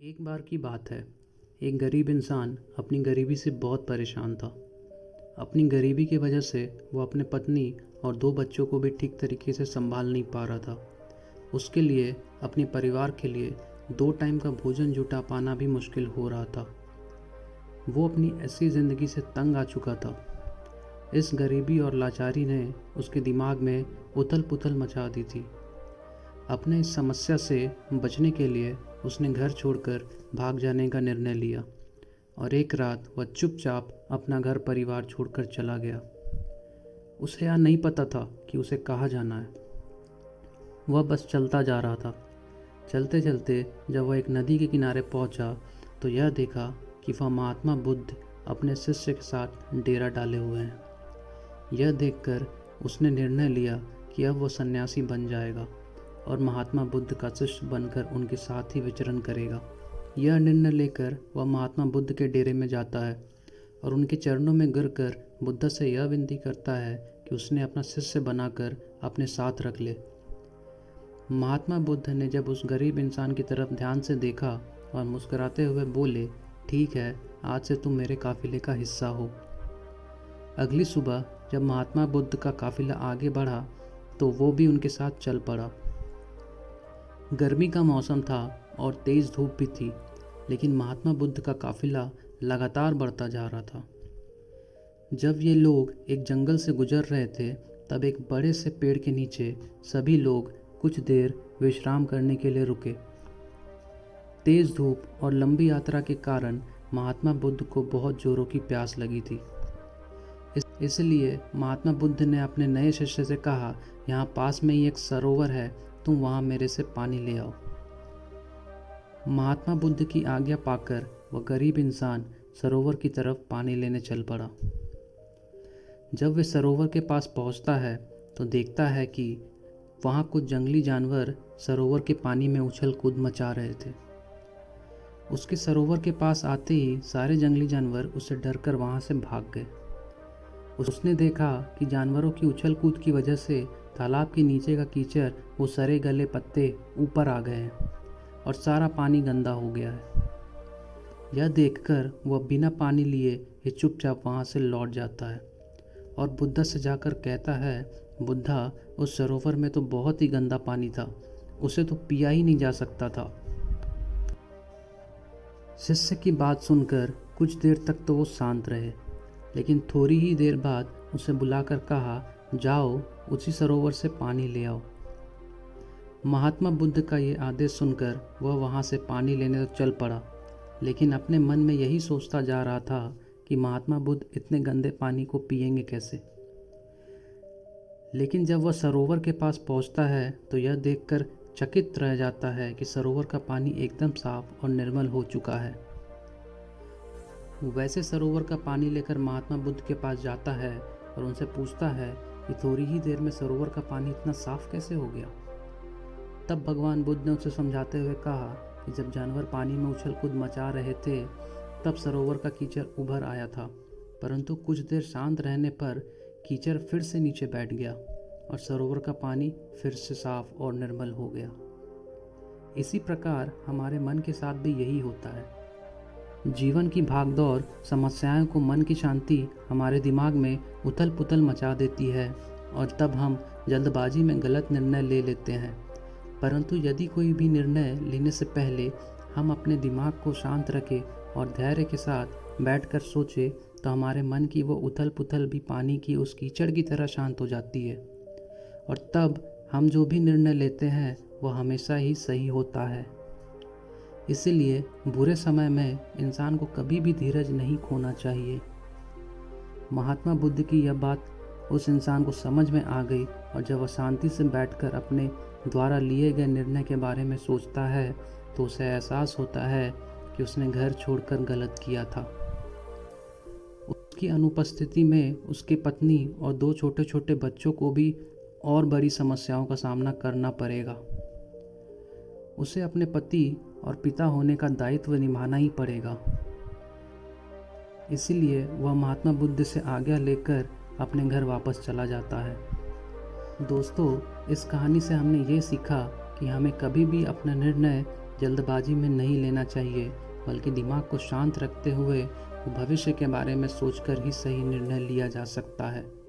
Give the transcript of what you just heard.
एक बार की बात है। एक गरीब इंसान अपनी गरीबी से बहुत परेशान था। अपनी गरीबी की वजह से वो अपने पत्नी और 2 बच्चों को भी ठीक तरीके से संभाल नहीं पा रहा था। उसके लिए अपने परिवार के लिए 2 टाइम का भोजन जुटा पाना भी मुश्किल हो रहा था। वो अपनी ऐसी ज़िंदगी से तंग आ चुका था। इस गरीबी और लाचारी ने उसके दिमाग में उथल पुथल मचा दी थी। अपने इस समस्या से बचने के लिए उसने घर छोड़कर भाग जाने का निर्णय लिया और एक रात वह चुपचाप अपना घर परिवार छोड़कर चला गया। उसे यह नहीं पता था कि उसे कहाँ जाना है। वह बस चलता जा रहा था। चलते चलते जब वह एक नदी के किनारे पहुंचा तो यह देखा कि वह महात्मा बुद्ध अपने शिष्य के साथ डेरा डाले हुए हैं। यह देखकर उसने निर्णय लिया कि अब वह सन्यासी बन जाएगा और महात्मा बुद्ध का शिष्य बनकर उनके साथ ही विचरण करेगा। यह निर्णय लेकर वह महात्मा बुद्ध के डेरे में जाता है और उनके चरणों में गिरकर बुद्ध से यह विनती करता है कि उसने अपना शिष्य बनाकर अपने साथ रख ले। महात्मा बुद्ध ने जब उस गरीब इंसान की तरफ ध्यान से देखा और मुस्कुराते हुए बोले, ठीक है, आज से तुम मेरे काफिले का हिस्सा हो। अगली सुबह जब महात्मा बुद्ध का काफिला आगे बढ़ा तो वो भी उनके साथ चल पड़ा। गर्मी का मौसम था और तेज़ धूप भी थी, लेकिन महात्मा बुद्ध का काफिला लगातार बढ़ता जा रहा था। जब ये लोग एक जंगल से गुजर रहे थे तब एक बड़े से पेड़ के नीचे सभी लोग कुछ देर विश्राम करने के लिए रुके। तेज़ धूप और लंबी यात्रा के कारण महात्मा बुद्ध को बहुत जोरों की प्यास लगी थी। इसलिए महात्मा बुद्ध ने अपने नए शिष्य से कहा, यहाँ पास में ही एक सरोवर है, तुम वहाँ मेरे से पानी ले आओ। महात्मा बुद्ध की आज्ञा पाकर वह गरीब इंसान सरोवर की तरफ पानी लेने चल पड़ा। जब वे सरोवर के पास पहुँचता है तो देखता है कि वहाँ कुछ जंगली जानवर सरोवर के पानी में उछल कूद मचा रहे थे। उसके सरोवर के पास आते ही सारे जंगली जानवर उससे डरकर वहाँ से भाग गए। उसने देखा कि जानवरों की उछल कूद की वजह से तालाब के नीचे का कीचड़, वो सड़े गले पत्ते ऊपर आ गए हैं और सारा पानी गंदा हो गया है। यह देखकर वह बिना पानी लिए ही चुपचाप वहाँ से लौट जाता है और बुद्धा से जाकर कहता है, बुद्धा, उस सरोवर में तो बहुत ही गंदा पानी था, उसे तो पिया ही नहीं जा सकता था। शिष्य की बात सुनकर कुछ देर तक तो वो शांत रहे, लेकिन थोड़ी ही देर बाद उसे बुलाकर कहा, जाओ उसी सरोवर से पानी ले आओ। महात्मा बुद्ध का ये आदेश सुनकर वह वहाँ से पानी लेने तो चल पड़ा, लेकिन अपने मन में यही सोचता जा रहा था कि महात्मा बुद्ध इतने गंदे पानी को पिएंगे कैसे। लेकिन जब वह सरोवर के पास पहुँचता है तो यह देखकर चकित रह जाता है कि सरोवर का पानी एकदम साफ और निर्मल हो चुका है। वैसे सरोवर का पानी लेकर महात्मा बुद्ध के पास जाता है और उनसे पूछता है कि थोड़ी ही देर में सरोवर का पानी इतना साफ कैसे हो गया। तब भगवान बुद्ध ने उसे समझाते हुए कहा कि जब जानवर पानी में उछल कूद मचा रहे थे तब सरोवर का कीचड़ उभर आया था, परंतु कुछ देर शांत रहने पर कीचड़ फिर से नीचे बैठ गया और सरोवर का पानी फिर से साफ और निर्मल हो गया। इसी प्रकार हमारे मन के साथ भी यही होता है। जीवन की भागदौड़, समस्याओं को मन की शांति हमारे दिमाग में उथल पुथल मचा देती है और तब हम जल्दबाजी में गलत निर्णय ले लेते हैं। परंतु यदि कोई भी निर्णय लेने से पहले हम अपने दिमाग को शांत रखें और धैर्य के साथ बैठकर सोचें तो हमारे मन की वो उथल पुथल भी पानी की उस कीचड़ की तरह शांत हो जाती है और तब हम जो भी निर्णय लेते हैं वह हमेशा ही सही होता है। इसीलिए बुरे समय में इंसान को कभी भी धीरज नहीं खोना चाहिए। महात्मा बुद्ध की यह बात उस इंसान को समझ में आ गई और जब वह शांति से बैठकर अपने द्वारा लिए गए निर्णय के बारे में सोचता है तो उसे एहसास होता है कि उसने घर छोड़कर गलत किया था। उसकी अनुपस्थिति में उसकी पत्नी और 2 छोटे छोटे बच्चों को भी और बड़ी समस्याओं का सामना करना पड़ेगा। उसे अपने पति और पिता होने का दायित्व निभाना ही पड़ेगा। इसीलिए वह महात्मा बुद्ध से आज्ञा लेकर अपने घर वापस चला जाता है। दोस्तों, इस कहानी से हमने ये सीखा कि हमें कभी भी अपना निर्णय जल्दबाजी में नहीं लेना चाहिए, बल्कि दिमाग को शांत रखते हुए भविष्य के बारे में सोचकर ही सही निर्णय लिया जा सकता है।